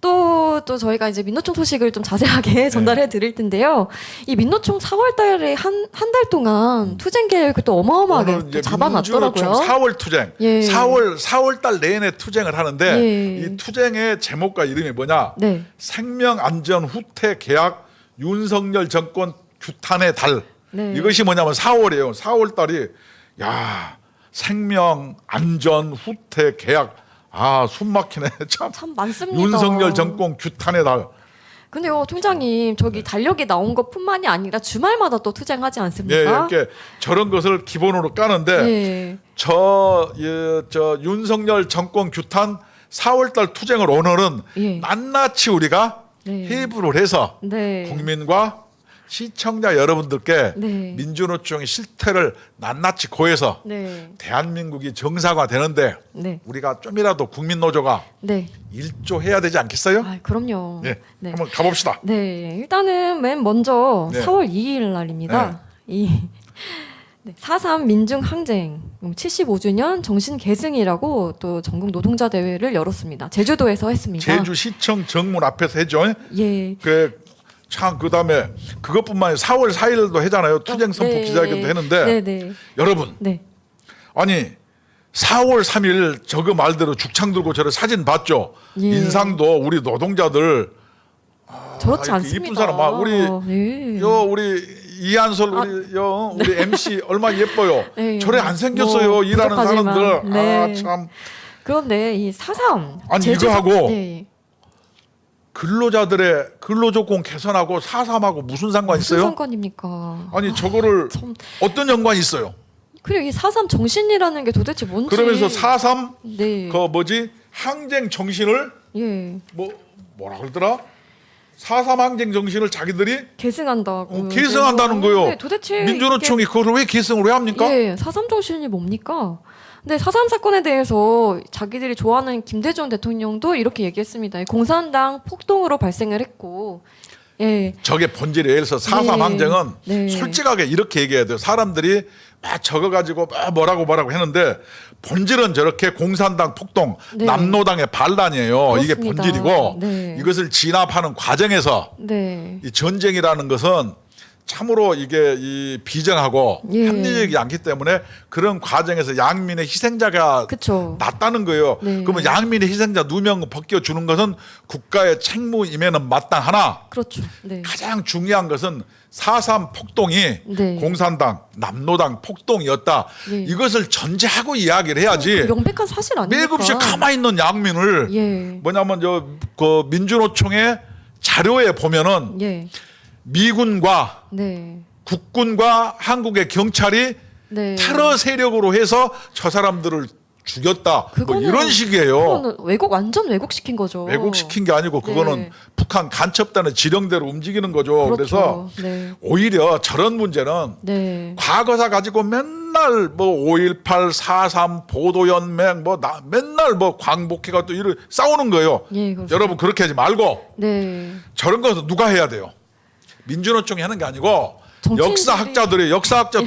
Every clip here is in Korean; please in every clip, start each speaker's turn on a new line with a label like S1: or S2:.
S1: 또 저희가 이제 민노총 소식을 좀 자세하게 전달해 드릴 텐데요. 이 민노총 4월 달에 한 달 동안 투쟁 계획을 또 어마어마하게 또 잡아놨더라고요.
S2: 민주노총 4월 투쟁.
S1: 예.
S2: 4월 달 내내 투쟁을 하는데
S1: 예.
S2: 이 투쟁의 제목과 이름이 뭐냐?
S1: 네.
S2: 생명안전 후퇴 계약 윤석열 정권 규탄의 달.
S1: 네.
S2: 이것이 뭐냐면 4월이에요. 4월 달이 야 생명안전 후퇴 계약. 숨 막히네. 참
S1: 많습니다.
S2: 윤석열 정권 규탄의 달.
S1: 근데요, 총장님, 저기 달력에 나온 것뿐만이 아니라 주말마다 또 투쟁하지
S2: 예,
S1: 않습니까?
S2: 이렇게 저런 것을 기본으로 까는데
S1: 예.
S2: 저 윤석열 정권 규탄 4월달 투쟁을 오늘은
S1: 예.
S2: 낱낱이 우리가
S1: 네.
S2: 해부를 해서
S1: 네.
S2: 국민과 시청자 여러분들께
S1: 네.
S2: 민주노총의 실태를 낱낱이 고해서
S1: 네.
S2: 대한민국이 정상화되는데
S1: 네.
S2: 우리가 좀이라도 국민노조가
S1: 네.
S2: 일조해야 되지 않겠어요?
S1: 그럼요.
S2: 네,
S1: 네.
S2: 한번 가봅시다.
S1: 네, 일단은 맨 먼저
S2: 네.
S1: 4월 2일 날입니다. 이 4.3 민중항쟁 75주년 정신계승이라고 또 전국 노동자 대회를 열었습니다. 제주도에서 했습니다.
S2: 제주시청 정문 앞에서 해죠.
S1: 예.
S2: 그다음에 그것뿐만 아니라 4월 4일도 하잖아요. 투쟁 선포
S1: 네.
S2: 기자회견도 했는데
S1: 네, 네.
S2: 여러분
S1: 네.
S2: 아니 4월 3일 저거 말대로 죽창 들고 저런 사진 봤죠?
S1: 예.
S2: 인상도 우리 노동자들
S1: 저렇지
S2: 이렇게
S1: 않습니다.
S2: 이쁜 사람
S1: 네.
S2: 우리 이한솔 우리 MC 얼마 예뻐요.
S1: 네.
S2: 저래 안 생겼어요.
S1: 뭐
S2: 일하는
S1: 부족하지만.
S2: 사람들.
S1: 네.
S2: 참.
S1: 그런데 이 4.3
S2: 아니, 이거하고
S1: 네.
S2: 근로자들의 근로조건 개선하고 4.3하고 무슨 상관
S1: 무슨
S2: 있어요?
S1: 상관입니까?
S2: 아니 저거를
S1: 참.
S2: 어떤 연관이 있어요?
S1: 그리고 이 4.3 정신이라는 게 도대체 뭔지
S2: 그러면서 4.3
S1: 네.
S2: 항쟁 정신을
S1: 예.
S2: 뭐라 그러더라? 4.3 항쟁 정신을 자기들이
S1: 계승한다고.
S2: 계승한다는 거예요.
S1: 네, 도대체
S2: 민주노총이 그걸 왜 계승을 왜 합니까?
S1: 예, 4.3 정신이 뭡니까? 근데 4.3 사건에 대해서 자기들이 좋아하는 김대중 대통령도 이렇게 얘기했습니다. 공산당 폭동으로 발생을 했고, 예,
S2: 저게 본질이에요. 그래서 4.3
S1: 네.
S2: 항쟁은
S1: 네.
S2: 솔직하게 이렇게 얘기해야 돼요. 사람들이 막 적어가지고 막 뭐라고 했는데 본질은 저렇게 공산당 폭동,
S1: 네.
S2: 남노당의 반란이에요. 이게
S1: 그렇습니다.
S2: 본질이고
S1: 네.
S2: 이것을 진압하는 과정에서
S1: 네,
S2: 이 전쟁이라는 것은 참으로 이게 이 비정하고
S1: 예.
S2: 합리적이지 않기 때문에 그런 과정에서 양민의 희생자가
S1: 그렇죠.
S2: 낮다는 거예요.
S1: 네.
S2: 그러면 양민의 희생자 누명 벗겨주는 것은 국가의 책무임에는 마땅하나
S1: 그렇죠. 네,
S2: 가장 중요한 것은 4.3 폭동이
S1: 네.
S2: 공산당, 남노당 폭동이었다.
S1: 네.
S2: 이것을 전제하고 이야기를 해야지.
S1: 명백한 사실 아닙니까?
S2: 매일 없이 가만히 있는 양민을
S1: 예,
S2: 뭐냐면 그 민주노총의 자료에 보면은
S1: 예,
S2: 미군과
S1: 네,
S2: 국군과 한국의 경찰이
S1: 네.
S2: 테러 세력으로 해서 저 사람들을 죽였다. 뭐
S1: 그거는-
S2: 이런 식이에요.
S1: 그거는 완전 왜곡시킨 거죠.
S2: 왜곡시킨 게 아니고 그거는
S1: 네.
S2: 북한 간첩단의 지령대로 움직이는 거죠.
S1: 그렇죠.
S2: 그래서
S1: 네,
S2: 오히려 저런 문제는
S1: 네,
S2: 과거사 가지고 맨날 5.18, 4.3 보도연맹 맨날 광복회가 또 이런 싸우는 거예요.
S1: 예, 그렇습니다.
S2: 여러분 그렇게 하지 말고
S1: 네,
S2: 저런 것은 누가 해야 돼요? 민주노총이 하는 게 아니고
S1: 정치인들이-
S2: 역사학자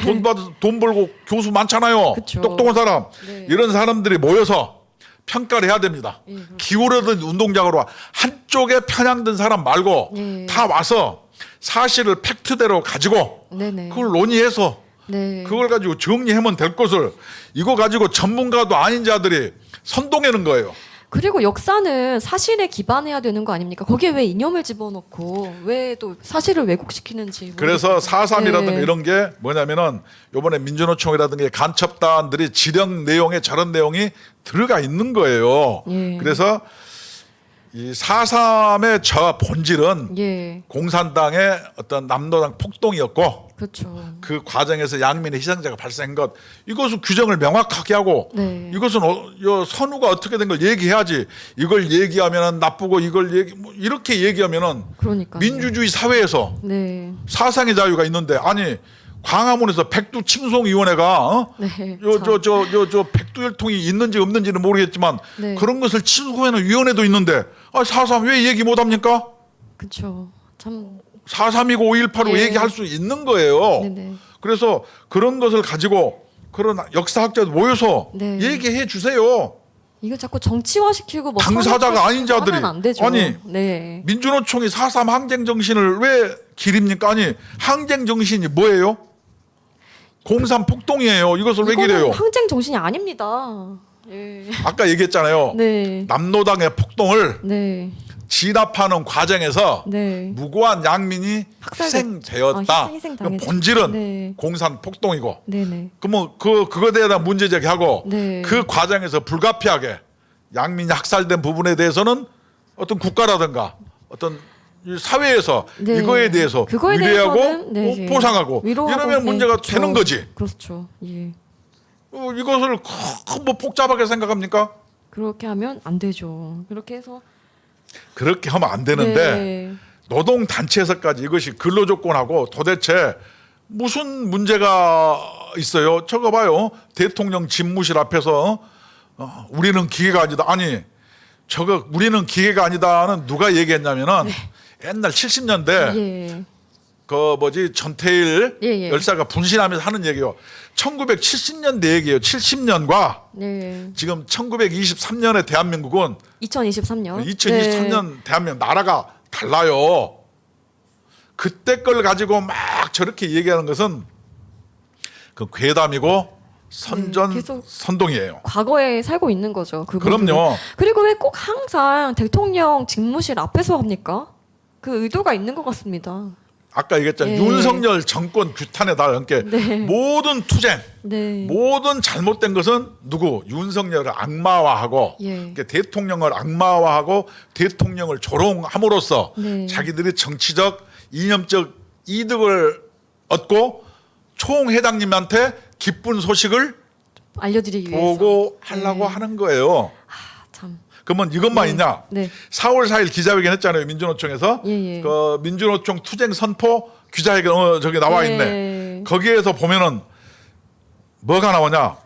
S2: 돈 벌고 교수 많잖아요.
S1: 그쵸.
S2: 똑똑한 사람.
S1: 네.
S2: 이런 사람들이 모여서 평가를 해야 됩니다.
S1: 예, 그렇죠.
S2: 기울어든 운동장으로 한쪽에 편향된 사람 말고
S1: 예.
S2: 다 와서 사실을 팩트대로 가지고
S1: 네네.
S2: 그걸 논의해서
S1: 네.
S2: 그걸 가지고 정리하면 될 것을 이거 가지고 전문가도 아닌 자들이 선동하는 거예요.
S1: 그리고 역사는 사실에 기반해야 되는 거 아닙니까? 거기에 왜 이념을 집어넣고 왜 또 사실을 왜곡시키는지.
S2: 그래서 4.3이라든가
S1: 네.
S2: 이런 게 뭐냐면은 요번에 민주노총이라든가 간첩단들이 지령 내용에 저런 내용이 들어가 있는 거예요.
S1: 예.
S2: 그래서 이 4.3의 저 본질은
S1: 예,
S2: 공산당의 어떤 남노당 폭동이었고
S1: 그렇죠.
S2: 그 과정에서 양민의 희생자가 발생한 것 이것은 규정을 명확하게 하고
S1: 네.
S2: 이것은 선우가 어떻게 된 걸 얘기해야지 이걸 얘기하면은 나쁘고 이렇게 얘기하면은
S1: 그러니까.
S2: 민주주의 사회에서
S1: 네.
S2: 사상의 자유가 있는데 아니 광화문에서 백두 칭송위원회가
S1: 네.
S2: 저 백두혈통이 있는지 없는지는 모르겠지만
S1: 네.
S2: 그런 것을 친소하는 위원회도 있는데 4.3 왜 얘기 못합니까?
S1: 그렇죠. 참.
S2: 4.3이고 5.18로
S1: 예.
S2: 얘기할 수 있는 거예요.
S1: 네네.
S2: 그래서 그런 것을 가지고 그런 역사학자들 모여서
S1: 네.
S2: 얘기해 주세요.
S1: 이거 자꾸 정치화시키고 뭐
S2: 당사자가 아닌
S1: 선거시키고
S2: 자들이.
S1: 하면 안 되죠.
S2: 아니,
S1: 네.
S2: 민주노총이 4.3 항쟁 정신을 왜 기립니까? 아니, 항쟁 정신이 뭐예요? 공산 폭동이에요. 이것을 왜
S1: 이거는
S2: 기려요?
S1: 항쟁 정신이 아닙니다. 예.
S2: 아까 얘기했잖아요.
S1: 네.
S2: 남노당의 폭동을
S1: 네.
S2: 진압하는 과정에서
S1: 네.
S2: 무고한 양민이 희생되었다.
S1: 희생당했죠.
S2: 본질은
S1: 네.
S2: 공산 폭동이고.
S1: 네네.
S2: 그러면 그거에 대한 문제 제기하고
S1: 네.
S2: 그 과정에서 불가피하게 양민이 학살된 부분에 대해서는 어떤 국가라든가 어떤 이 사회에서
S1: 네.
S2: 이거에 대해서
S1: 그거에
S2: 위로하고
S1: 대해서는 네.
S2: 보상하고
S1: 위로하고,
S2: 이러면 문제가
S1: 그렇죠.
S2: 되는 거지.
S1: 그렇죠. 예.
S2: 이것을 뭐 복잡하게 생각합니까?
S1: 그렇게 하면 안 되죠. 그렇게 해서
S2: 그렇게 하면 안 되는데
S1: 네.
S2: 노동 단체에서까지 이것이 근로조건하고 도대체 무슨 문제가 있어요? 저거 봐요. 대통령 집무실 앞에서 우리는 기계가 아니다. 아니 저거 우리는 기계가 아니다는 누가 얘기했냐면은 옛날 70년대
S1: 예.
S2: 그 뭐지 전태일
S1: 예.
S2: 열사가 분신하면서 하는 얘기요. 1970년대 얘기예요. 70년과
S1: 네.
S2: 지금 1923년의 대한민국은
S1: 2023년.
S2: 2023년 대한민국 나라가 달라요. 그때 걸 가지고 막 저렇게 얘기하는 것은 그 괴담이고 선전
S1: 계속
S2: 선동이에요.
S1: 과거에 살고 있는 거죠. 그분들은.
S2: 그럼요.
S1: 그리고 왜 꼭 항상 대통령 집무실 앞에서 합니까? 그 의도가 있는 것 같습니다.
S2: 아까 얘기했잖아요.
S1: 예.
S2: 윤석열 정권 규탄에다 함께
S1: 네.
S2: 모든 투쟁,
S1: 네.
S2: 모든 잘못된 것은 누구? 윤석열을 악마화하고
S1: 예.
S2: 그러니까 대통령을 악마화하고 대통령을 조롱함으로써
S1: 네.
S2: 자기들이 정치적 이념적 이득을 얻고 총회장님한테 기쁜 소식을
S1: 알려드리기 위해서.
S2: 보고 하려고
S1: 네.
S2: 하는 거예요.
S1: 참.
S2: 그러면 이것만
S1: 네.
S2: 있냐?
S1: 네.
S2: 4월 4일 기자회견 했잖아요. 민주노총에서.
S1: 예.
S2: 그 민주노총 투쟁 선포 기자회견 저기 나와 있네.
S1: 네.
S2: 거기에서 보면은 뭐가 나오냐?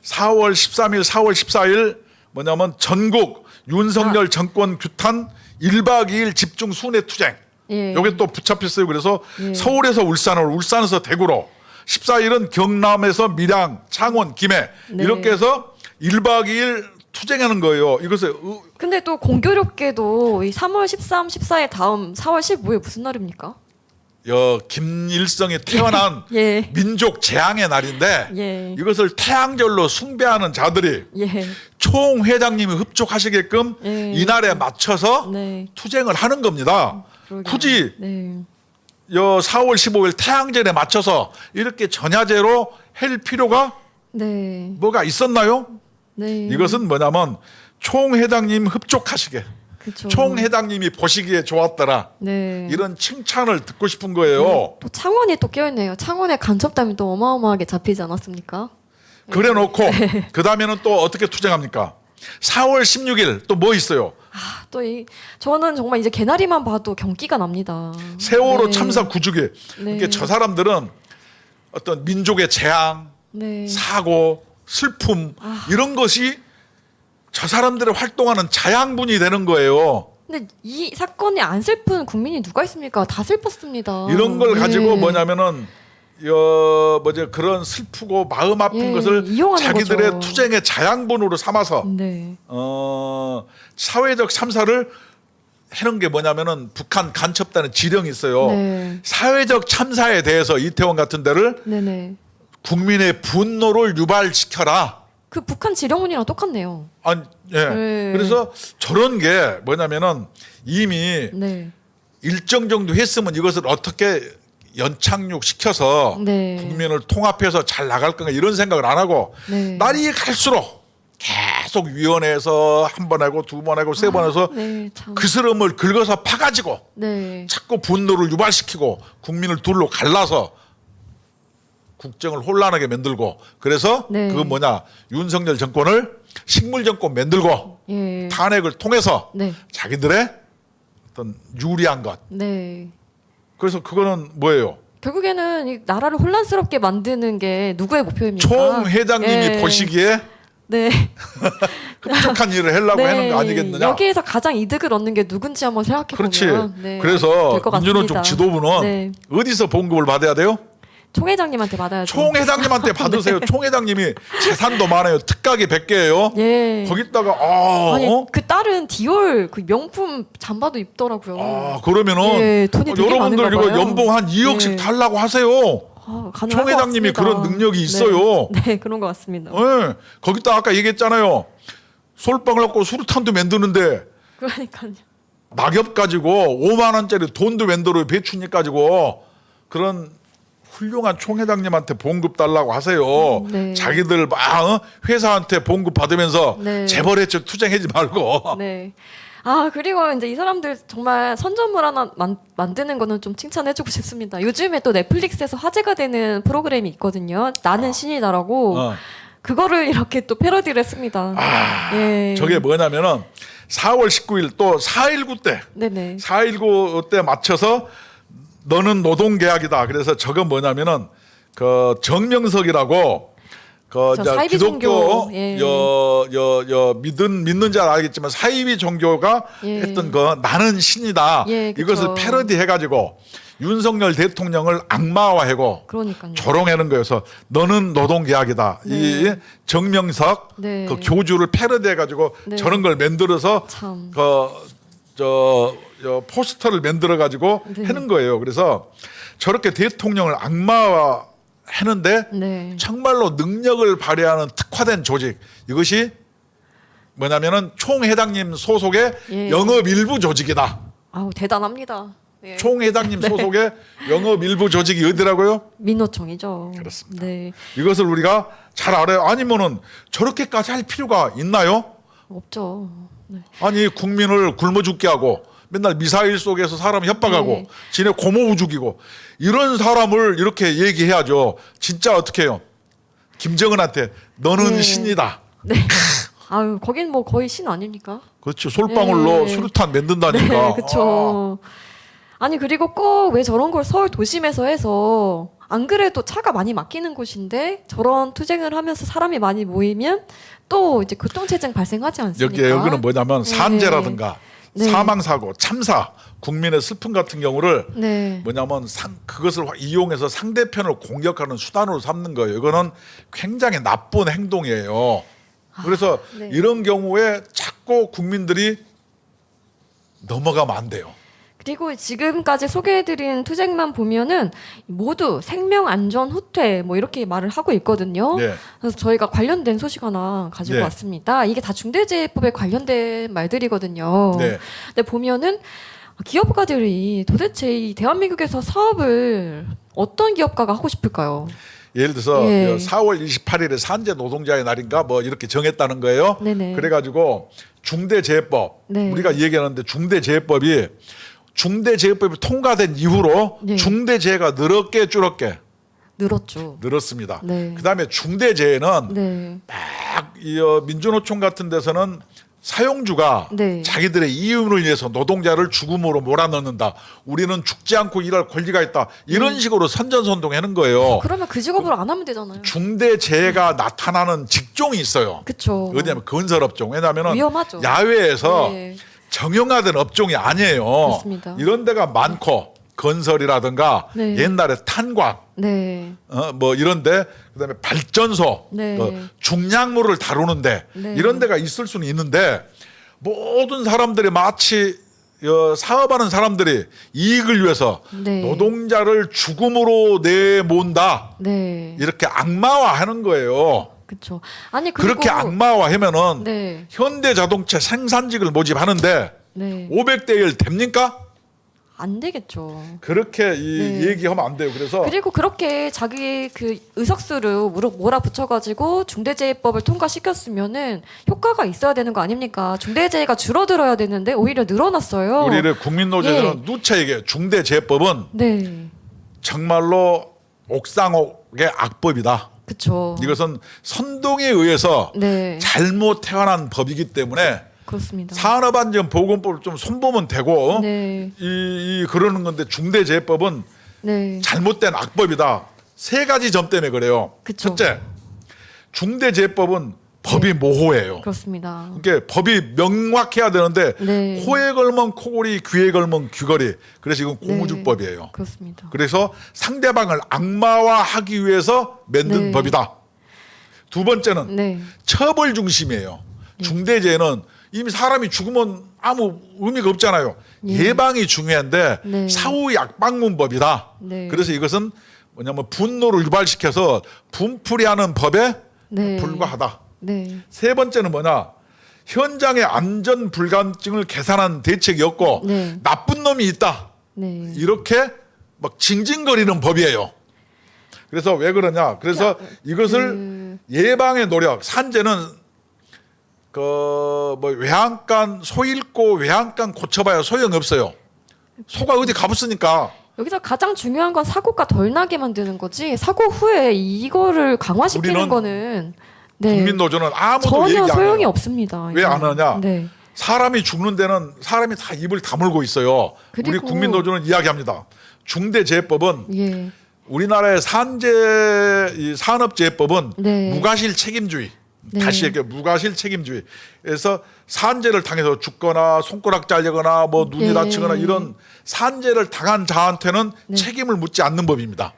S2: 4월 13일, 4월 14일 뭐냐면 전국 윤석열 정권 규탄 1박 2일 집중 순회 투쟁.
S1: 예.
S2: 요게 또 붙잡혔어요. 그래서
S1: 예.
S2: 서울에서 울산으로, 울산에서 대구로, 14일은 경남에서 밀양, 창원, 김해
S1: 네.
S2: 이렇게 해서 1박 2일 투쟁하는 거예요. 이것을
S1: 근데 또 공교롭게도 이 3월 13, 14일 다음 4월 15일 무슨 날입니까?
S2: 김일성이 태어난
S1: 예.
S2: 민족 재앙의 날인데
S1: 예.
S2: 이것을 태양절로 숭배하는 자들이
S1: 예.
S2: 총회장님이 흡족하시게끔
S1: 예.
S2: 이날에 맞춰서
S1: 네.
S2: 투쟁을 하는 겁니다.
S1: 그러게요.
S2: 굳이
S1: 네.
S2: 4월 15일 태양절에 맞춰서 이렇게 전야제로 할 필요가
S1: 네.
S2: 뭐가 있었나요?
S1: 네.
S2: 이것은 뭐냐면 총회장님 흡족하시게
S1: 그쵸.
S2: 총회장님이 보시기에 좋았더라
S1: 네.
S2: 이런 칭찬을 듣고 싶은 거예요.
S1: 또 창원이 또 껴있네요. 창원에 간첩담이 또 어마어마하게 잡히지 않았습니까?
S2: 그래 놓고 그 다음에는 또 어떻게 투쟁합니까? 4월 16일 또 뭐 있어요?
S1: 아, 또 저는 정말 이제 개나리만 봐도 경기가 납니다.
S2: 세월호
S1: 네.
S2: 참사 9주기.
S1: 네.
S2: 그러니까 저 사람들은 어떤 민족의 재앙,
S1: 네.
S2: 사고, 슬픔 이런 것이 저 사람들의 활동하는 자양분이 되는 거예요.
S1: 근데 이 사건이 안 슬픈 국민이 누가 있습니까? 다 슬펐습니다.
S2: 이런 걸 가지고
S1: 네.
S2: 뭐냐면은 그런 슬프고 마음 아픈
S1: 예,
S2: 것을
S1: 이용하는
S2: 자기들의
S1: 거죠.
S2: 투쟁의 자양분으로 삼아서
S1: 네.
S2: 사회적 참사를 해놓은 게 뭐냐면은 북한 간첩단의 지령이 있어요.
S1: 네.
S2: 사회적 참사에 대해서 이태원 같은 데를
S1: 네네.
S2: 국민의 분노를 유발시켜라.
S1: 그 북한 지령문이랑 똑같네요.
S2: 아니, 예.
S1: 네.
S2: 그래서 저런 게 뭐냐면은 이미
S1: 네.
S2: 일정 정도 했으면 이것을 어떻게 연착륙시켜서
S1: 네.
S2: 국민을 통합해서 잘 나갈 건가 이런 생각을 안 하고
S1: 네.
S2: 날이 갈수록 계속 위원회에서 한 번 하고 두 번 하고 세 번 해서
S1: 네, 참.
S2: 그 스름을 긁어서 파가지고
S1: 네.
S2: 자꾸 분노를 유발시키고 국민을 둘로 갈라서 국정을 혼란하게 만들고 그래서
S1: 네.
S2: 그건 뭐냐 윤석열 정권을 식물 정권 만들고
S1: 예.
S2: 탄핵을 통해서
S1: 네.
S2: 자기들의 어떤 유리한 것
S1: 네.
S2: 그래서 그거는 뭐예요?
S1: 결국에는 이 나라를 혼란스럽게 만드는 게 누구의 목표입니까?
S2: 총회장님이
S1: 예.
S2: 보시기에
S1: 네.
S2: 흡족한 일을 하려고
S1: 네.
S2: 하는 거 아니겠느냐.
S1: 여기에서 가장 이득을 얻는 게 누군지 한번 생각해
S2: 그렇지.
S1: 보면 네.
S2: 그래서
S1: 될것
S2: 민주노총
S1: 같습니다.
S2: 지도부는
S1: 네.
S2: 어디서 봉급을 받아야 돼요?
S1: 총회장님한테 받아야죠.
S2: 총회장님한테 받으세요. 총회장님이 재산도 많아요. 특각이 100개예요.
S1: 예.
S2: 거기다가
S1: 아니
S2: 어?
S1: 그 딸은 디올 그 명품 잠바도 입더라고요.
S2: 그러면은
S1: 예, 돈이 되게
S2: 여러분들
S1: 많은가
S2: 이거
S1: 봐요.
S2: 연봉 한 2억씩
S1: 예.
S2: 달라고 하세요.
S1: 가능할
S2: 총회장님이
S1: 것 같습니다.
S2: 그런 능력이 있어요.
S1: 네, 네, 그런 것 같습니다.
S2: 예. 거기다 아까 얘기했잖아요. 솔방울 갖고 수류탄도 만드는데
S1: 그러니까요.
S2: 낙엽 가지고 5만 원짜리 돈도 만들어요. 배추잎 가지고 그런 훌륭한 총회장님한테 봉급 달라고 하세요.
S1: 네.
S2: 자기들 막 회사한테 봉급 받으면서
S1: 네.
S2: 재벌회체 투쟁하지 말고.
S1: 네. 그리고 이제 이 사람들 정말 선전물 하나 만드는 거는 좀 칭찬해주고 싶습니다. 요즘에 또 넷플릭스에서 화제가 되는 프로그램이 있거든요. 나는 신이다라고.
S2: 어.
S1: 그거를 이렇게 또 패러디를 했습니다. 예.
S2: 저게 뭐냐면은 4월 19일 또 4.19 때
S1: 네네.
S2: 4.19 때 맞춰서 너는 노동계약이다. 그래서 저건 뭐냐면은 그 정명석이라고 그
S1: 저
S2: 이제
S1: 사이비
S2: 기독교
S1: 종교, 예.
S2: 믿는 자 알겠지만 사이비 종교가
S1: 예.
S2: 했던 거 나는 신이다.
S1: 예, 그쵸.
S2: 이것을 패러디 해가지고 윤석열 대통령을 악마화하고
S1: 그러니까요.
S2: 조롱하는 거여서 너는 노동계약이다.
S1: 네.
S2: 이 정명석
S1: 네.
S2: 그 교주를 패러디해가지고
S1: 네.
S2: 저런 걸 만들어서
S1: 참.
S2: 포스터를 만들어 가지고
S1: 네.
S2: 하는 거예요. 그래서 저렇게 대통령을 악마화 하는데
S1: 네.
S2: 정말로 능력을 발휘하는 특화된 조직 이것이 뭐냐면은 총회장님 소속의
S1: 예.
S2: 영업 일부 조직이다.
S1: 대단합니다. 예.
S2: 총회장님 소속의 영업 일부 조직이 어디라고요?
S1: 민노총이죠.
S2: 그렇습니다.
S1: 네.
S2: 이것을 우리가 잘 알아요. 아니면은 저렇게까지 할 필요가 있나요?
S1: 없죠. 네.
S2: 아니 국민을 굶어 죽게 하고 맨날 미사일 속에서 사람 협박하고
S1: 네.
S2: 지네 고모부 죽이고 이런 사람을 이렇게 얘기해야죠. 진짜 어떻게 해요? 김정은한테 너는
S1: 네.
S2: 신이다.
S1: 네. 거긴 뭐 거의 신 아닙니까?
S2: 그렇죠. 솔방울로
S1: 네.
S2: 수류탄 만든다니까.
S1: 네, 그렇죠. 아니 그리고 꼭 왜 저런 걸 서울 도심에서 해서 안 그래도 차가 많이 막히는 곳인데 저런 투쟁을 하면서 사람이 많이 모이면 또 이제 교통체증 발생하지 않습니까?
S2: 여기는 뭐냐면
S1: 네.
S2: 산재라든가
S1: 네.
S2: 사망사고, 참사, 국민의 슬픔 같은 경우를
S1: 네.
S2: 뭐냐면 그것을 이용해서 상대편을 공격하는 수단으로 삼는 거예요. 이거는 굉장히 나쁜 행동이에요. 그래서
S1: 네.
S2: 이런 경우에 자꾸 국민들이 넘어가면 안 돼요.
S1: 그리고 지금까지 소개해드린 투쟁만 보면은 모두 생명 안전 후퇴 뭐 이렇게 말을 하고 있거든요.
S2: 네.
S1: 그래서 저희가 관련된 소식 하나 가지고
S2: 네.
S1: 왔습니다. 이게 다 중대재해법에 관련된 말들이거든요.
S2: 네.
S1: 근데 보면은 기업가들이 도대체 이 대한민국에서 사업을 어떤 기업가가 하고 싶을까요?
S2: 예를 들어서
S1: 예.
S2: 4월 28일에 산재 노동자의 날인가 뭐 이렇게 정했다는 거예요.
S1: 네네.
S2: 그래가지고 중대재해법
S1: 네.
S2: 우리가 얘기하는데 중대재해법이 통과된 이후로
S1: 네.
S2: 중대재해가 늘었게 줄었게
S1: 늘었죠.
S2: 늘었습니다.
S1: 네.
S2: 그다음에 중대재해는
S1: 네.
S2: 민주노총 같은 데서는 사용주가
S1: 네.
S2: 자기들의 이윤을 위해서 노동자를 죽음으로 몰아넣는다. 우리는 죽지 않고 일할 권리가 있다. 이런 식으로 선전선동하는 거예요.
S1: 그러면 그 직업을 안 하면 되잖아요.
S2: 중대재해가 나타나는 직종이 있어요.
S1: 그쵸.
S2: 어디냐면 건설업종. 왜냐하면
S1: 위험하죠.
S2: 야외에서
S1: 네.
S2: 정형화된 업종이 아니에요.
S1: 그렇습니다.
S2: 이런 데가 많고 건설이라든가
S1: 네.
S2: 옛날에 탄광
S1: 네.
S2: 뭐 이런데 그다음에 발전소
S1: 네.
S2: 중량물을 다루는데
S1: 네.
S2: 이런 데가 있을 수는 있는데 모든 사람들이 마치 사업하는 사람들이 이익을 위해서
S1: 네.
S2: 노동자를 죽음으로 내몬다
S1: 네.
S2: 이렇게 악마화하는 거예요.
S1: 그렇죠. 아니 그리고
S2: 그렇게 악마화하면은
S1: 네.
S2: 현대자동차 생산직을 모집하는데
S1: 네.
S2: 500대 1 됩니까?
S1: 안 되겠죠.
S2: 그렇게
S1: 네.
S2: 얘기하면 안 돼요. 그래서
S1: 그리고 그렇게 자기 그 의석수를 몰아붙여가지고 중대재해법을 통과시켰으면은 효과가 있어야 되는 거 아닙니까? 중대재해가 줄어들어야 되는데 오히려 늘어났어요.
S2: 우리를 국민노조에서는
S1: 예.
S2: 누차 얘기해요. 중대재해법은
S1: 네,
S2: 정말로 옥상옥의 악법이다.
S1: 그렇죠.
S2: 이것은 선동에 의해서
S1: 네,
S2: 잘못 태어난 법이기 때문에
S1: 그렇습니다.
S2: 산업안전보건법을 좀 손보면 되고
S1: 네,
S2: 그러는 건데 중대재해법은
S1: 네,
S2: 잘못된 악법이다. 세 가지 점 때문에 그래요.
S1: 그쵸.
S2: 첫째, 중대재해법은 법이 모호해요.
S1: 그렇습니다.
S2: 그러니까 법이 명확해야 되는데
S1: 네.
S2: 코에 걸면 코골이, 귀에 걸면 귀걸이. 그래서 이건 고무줄법이에요.
S1: 그렇습니다.
S2: 그래서 상대방을 악마화하기 위해서 만든
S1: 네.
S2: 법이다. 두 번째는
S1: 네.
S2: 처벌 중심이에요. 중대재해는 이미 사람이 죽으면 아무 의미가 없잖아요.
S1: 예.
S2: 예방이 중요한데
S1: 네.
S2: 사후 약방문법이다.
S1: 네.
S2: 그래서 이것은 뭐냐면 분노를 유발시켜서 분풀이하는 법에
S1: 네.
S2: 불과하다.
S1: 네.
S2: 세 번째는 뭐냐? 현장의 안전 불감증을 계산한 대책이 없고
S1: 네.
S2: 나쁜 놈이 있다.
S1: 네.
S2: 이렇게 막 징징거리는 법이에요. 그래서 왜 그러냐? 그래서 이것을 예방의 노력, 산재는 그 뭐 외양간 소 잃고 외양간 고쳐봐야 소용이 없어요. 소가 어디 가봤으니까.
S1: 여기서 가장 중요한 건 사고가 덜 나게 만드는 거지. 사고 후에 이거를 강화시키는
S2: 우리는
S1: 거는 네.
S2: 국민노조는 아무도 얘기
S1: 전혀
S2: 안
S1: 소용이
S2: 해요.
S1: 없습니다.
S2: 왜 안 하냐?
S1: 네.
S2: 사람이 죽는 데는 사람이 다 입을 다물고 있어요. 우리
S1: 그리고-
S2: 국민노조는 이야기합니다. 중대재해법은
S1: 예.
S2: 우리나라의 이 산업재해법은
S1: 네.
S2: 무과실 책임주의.
S1: 네.
S2: 다시 얘기해 무과실 책임주의. 그래서 산재를 당해서 죽거나 손가락 잘리거나 뭐 눈이
S1: 네.
S2: 다치거나 이런 산재를 당한 자한테는
S1: 네.
S2: 책임을 묻지 않는 법입니다.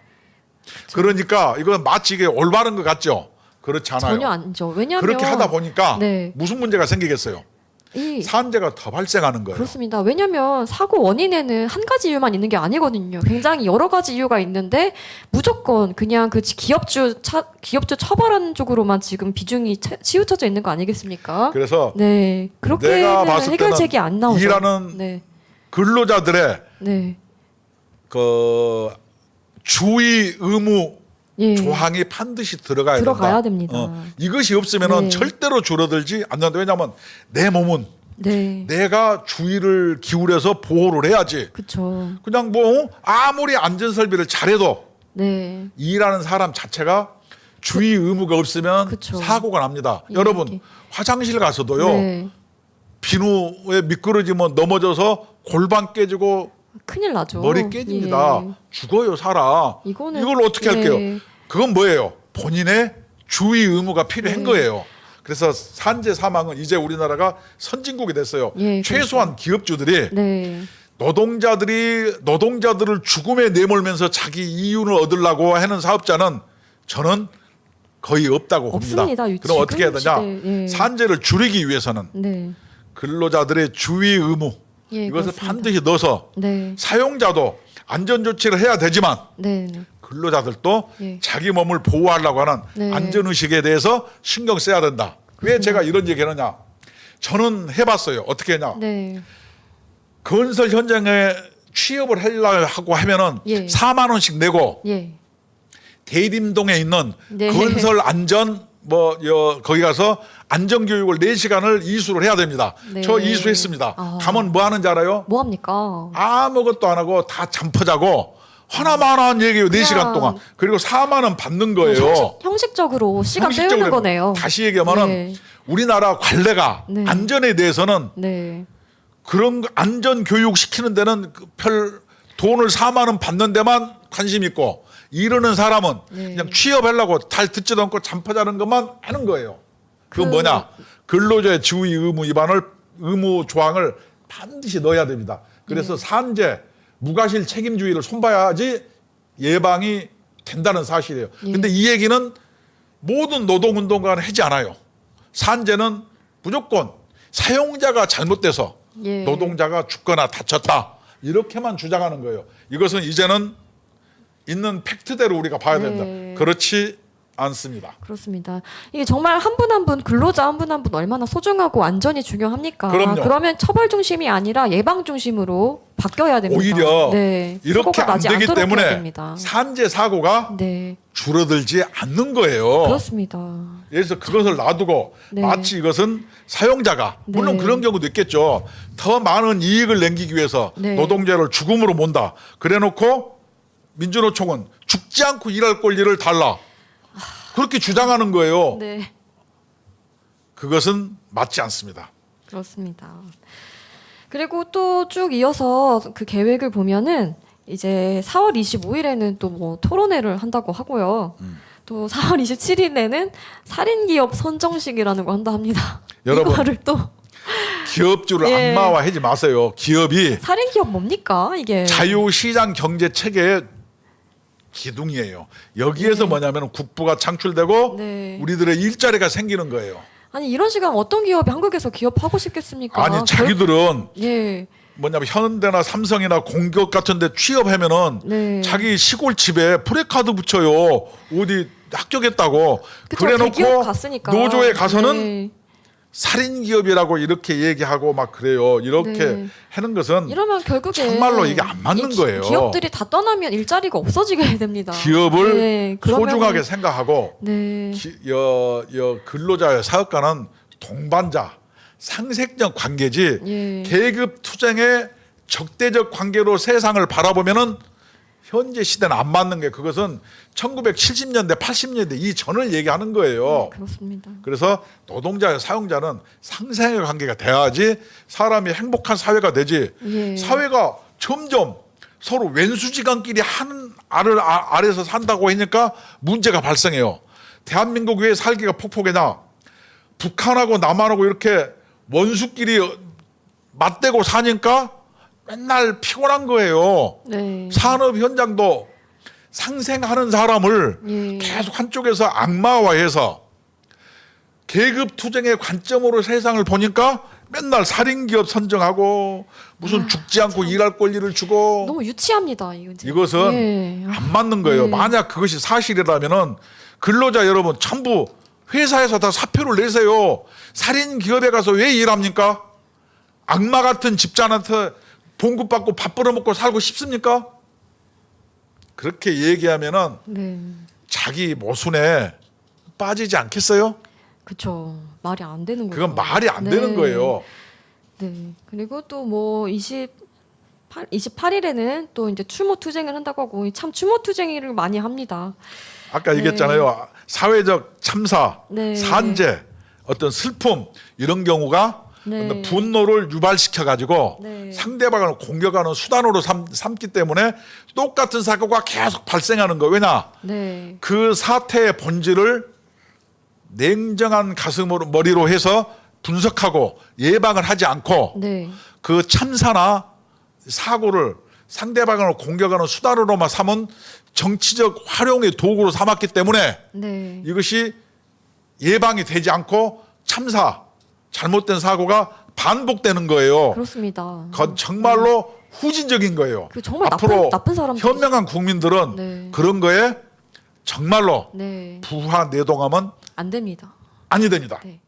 S2: 그러니까 이건 마치 이게 올바른 것 같죠? 그렇지 않아요.
S1: 전혀 아니죠. 왜냐하면
S2: 그렇게 하다 보니까
S1: 네.
S2: 무슨 문제가 생기겠어요?
S1: 이
S2: 산재가 더 발생하는 거예요.
S1: 그렇습니다. 왜냐하면 사고 원인에는 한 가지 이유만 있는 게 아니거든요. 굉장히 여러 가지 이유가 있는데 무조건 그냥 그 기업주 처벌하는 쪽으로만 지금 비중이 치우쳐져 있는 거 아니겠습니까?
S2: 그래서
S1: 네,
S2: 내가
S1: 그렇게는
S2: 봤을
S1: 해결책이
S2: 때는
S1: 안 나오죠.
S2: 일하는
S1: 네,
S2: 근로자들의
S1: 네,
S2: 그 주의 의무
S1: 예,
S2: 조항이 반드시 들어가야
S1: 들어가야
S2: 된다.
S1: 됩니다.
S2: 이것이 없으면은
S1: 네.
S2: 절대로 줄어들지 않는다. 왜냐하면 내 몸은
S1: 네,
S2: 내가 주의를 기울여서 보호를 해야지.
S1: 그렇죠.
S2: 그냥 뭐 아무리 안전 설비를 잘해도
S1: 네,
S2: 일하는 사람 자체가 주의 의무가 없으면
S1: 그쵸.
S2: 사고가 납니다.
S1: 예,
S2: 여러분
S1: 이렇게.
S2: 화장실 가서도요.
S1: 네,
S2: 비누에 미끄러지면 넘어져서 골반 깨지고
S1: 큰일 나죠.
S2: 머리 깨집니다.
S1: 예.
S2: 죽어요, 살아.
S1: 이거는-
S2: 이걸 어떻게 할게요?
S1: 예.
S2: 그건 뭐예요? 본인의 주의 의무가 필요한
S1: 네.
S2: 거예요. 그래서 산재 사망은 이제 우리나라가 선진국이 됐어요.
S1: 예,
S2: 최소한 기업주들이
S1: 네,
S2: 노동자들을 죽음에 내몰면서 자기 이윤을 얻으려고 하는 사업자는 저는 거의 없다고 봅니다.
S1: 없습니다.
S2: 그럼 어떻게 해야 되냐?
S1: 지금 시대에, 예.
S2: 산재를 줄이기 위해서는
S1: 네,
S2: 근로자들의 주의 의무
S1: 예,
S2: 이것을
S1: 그렇습니다.
S2: 반드시 넣어서
S1: 네,
S2: 사용자도 안전 조치를 해야 되지만
S1: 네, 네.
S2: 근로자들도
S1: 예.
S2: 자기 몸을 보호하려고 하는
S1: 네.
S2: 안전의식에 대해서 신경 써야 된다. 왜 제가 이런 얘기 하느냐. 저는 해봤어요. 어떻게 했냐.
S1: 네.
S2: 건설 현장에 취업을 하려고 하면은
S1: 예.
S2: 4만 원씩 내고
S1: 예.
S2: 대림동에 있는
S1: 네.
S2: 건설 안전 거기 가서 안전교육을 4시간을 이수를 해야 됩니다.
S1: 네.
S2: 저 이수했습니다.
S1: 아.
S2: 가면 뭐 하는지 알아요?
S1: 뭐 합니까?
S2: 아무것도 안 하고 다 잠퍼자고 하나만한 얘기예요. 4시간 동안. 그리고 4만 원 받는 거예요.
S1: 형식적으로 시간
S2: 형식적으로
S1: 때우는 거네요.
S2: 다시 얘기하면은
S1: 네.
S2: 우리나라 관례가
S1: 네.
S2: 안전에 대해서는
S1: 네.
S2: 그런 안전 교육 시키는 데는 별 돈을 4만 원 받는 데만 관심 있고 이러는 사람은
S1: 네.
S2: 그냥 취업하려고 잘 듣지도 않고 잠퍼자는 것만 하는 거예요. 그건
S1: 그-
S2: 뭐냐? 근로자의 주의 의무 조항을 반드시 넣어야 됩니다. 그래서
S1: 네.
S2: 산재, 무과실 책임주의를 손봐야지 예방이 된다는 사실이에요.
S1: 예.
S2: 근데 이 얘기는 모든 노동운동가는 하지 않아요. 산재는 무조건 사용자가 잘못돼서
S1: 예.
S2: 노동자가 죽거나 다쳤다. 이렇게만 주장하는 거예요. 이것은 이제는 있는 팩트대로 우리가 봐야 된다.
S1: 네.
S2: 그렇지 않습니다.
S1: 그렇습니다. 이게 정말 한 분 한 분 근로자 한 분 한 분 얼마나 소중하고 안전이 중요합니까?
S2: 그럼요.
S1: 그러면 처벌 중심이 아니라 예방 중심으로 바뀌어야 됩니다.
S2: 오히려
S1: 네.
S2: 이렇게
S1: 사고가
S2: 안
S1: 나지
S2: 되기
S1: 않도록 해야
S2: 때문에
S1: 됩니다.
S2: 산재 사고가
S1: 네.
S2: 줄어들지 않는 거예요.
S1: 그렇습니다.
S2: 그래서 그것을 놔두고
S1: 네.
S2: 마치 이것은 사용자가 물론
S1: 네.
S2: 그런 경우도 있겠죠. 더 많은 이익을 남기기 위해서
S1: 네.
S2: 노동자를 죽음으로 몬다. 그래놓고 민주노총은 죽지 않고 일할 권리를 달라. 그렇게 주장하는 거예요.
S1: 네.
S2: 그것은 맞지 않습니다.
S1: 그렇습니다. 그리고 또 쭉 이어서 그 계획을 보면은 이제 4월 25일에는 또 뭐 토론회를 한다고 하고요. 또 4월 27일에는 살인기업 선정식이라는 거 한다 합니다.
S2: 여러분,
S1: 이거를 또
S2: 기업주를
S1: 예.
S2: 악마화하지 마세요. 기업이
S1: 살인기업 뭡니까 이게?
S2: 자유시장 경제 체계의 기둥이에요. 여기에서
S1: 네.
S2: 뭐냐면 국부가 창출되고
S1: 네.
S2: 우리들의 일자리가 생기는 거예요.
S1: 아니 이런 시간 어떤 기업이 한국에서 기업하고 싶겠습니까?
S2: 아니 자기들은
S1: 예.
S2: 뭐냐면 현대나 삼성이나 공기업 같은 데 취업하면은
S1: 네.
S2: 자기 시골 집에 프레카드 붙여요. 어디 합격했다고.
S1: 그쵸,
S2: 그래
S1: 대기업
S2: 놓고
S1: 갔으니까.
S2: 노조에 가서는
S1: 네.
S2: 살인 기업이라고 이렇게 얘기하고 막 그래요. 이렇게
S1: 네.
S2: 하는 것은
S1: 이러면 결국에
S2: 정말로 이게 안 맞는
S1: 이
S2: 거예요.
S1: 기업들이 다 떠나면 일자리가 없어지게 됩니다.
S2: 기업을
S1: 네, 그러면은-
S2: 소중하게 생각하고
S1: 네.
S2: 근로자의 사업가는 동반자, 상생적 관계지
S1: 예.
S2: 계급 투쟁의 적대적 관계로 세상을 바라보면은 현재 시대는 안 맞는 게 그것은 1970년대, 80년대 이전을 얘기하는 거예요.
S1: 그렇습니다.
S2: 그래서 노동자와 사용자는 상생의 관계가 돼야지 사람이 행복한 사회가 되지.
S1: 예.
S2: 사회가 점점 서로 왼수지간끼리 한 알을 아래서 산다고 하니까 문제가 발생해요. 대한민국 왜 살기가 폭폭해나? 북한하고 남한하고 이렇게 원수끼리 맞대고 사니까 맨날 피곤한 거예요.
S1: 네.
S2: 산업 현장도 상생하는 사람을
S1: 예.
S2: 계속 한쪽에서 악마화해서 계급 투쟁의 관점으로 세상을 보니까 맨날 살인기업 선정하고 무슨 죽지 않고 일할 권리를 주고
S1: 너무 유치합니다.
S2: 이것은
S1: 예.
S2: 안 맞는 거예요.
S1: 예.
S2: 만약 그것이 사실이라면은 근로자 여러분 전부 회사에서 다 사표를 내세요. 살인 기업에 가서 왜 일합니까? 악마 같은 집단한테 봉급받고 밥 벌어먹고 살고 싶습니까? 그렇게 얘기하면은
S1: 네.
S2: 자기 모순에 빠지지 않겠어요?
S1: 그렇죠. 말이 안 되는 거죠.
S2: 그건 말이 안
S1: 네.
S2: 되는 거예요.
S1: 네. 그리고 또 뭐 28일에는 또 이제 추모 투쟁을 한다고 하고 참 추모 투쟁을 많이 합니다.
S2: 아까
S1: 네.
S2: 얘기했잖아요. 사회적 참사,
S1: 네.
S2: 산재, 어떤 슬픔 이런 경우가
S1: 네.
S2: 어떤 분노를 유발시켜 가지고
S1: 네.
S2: 상대방을 공격하는 수단으로 삼기 때문에 똑같은 사고가 계속 발생하는 거. 왜냐?
S1: 네.
S2: 그 사태의 본질을 냉정한 가슴으로 머리로 해서 분석하고 예방을 하지 않고
S1: 네.
S2: 그 참사나 사고를 상대방을 공격하는 수단으로만 삼은 정치적 활용의 도구로 삼았기 때문에
S1: 네.
S2: 이것이 예방이 되지 않고 참사, 잘못된 사고가 반복되는 거예요.
S1: 그렇습니다.
S2: 그건 정말로 후진적인 거예요.
S1: 그 정말
S2: 앞으로
S1: 나쁜 사람들.
S2: 현명한 국민들은
S1: 네.
S2: 그런 거에 정말로
S1: 네.
S2: 부하 내동하면
S1: 안 됩니다.
S2: 아니 됩니다.
S1: 네.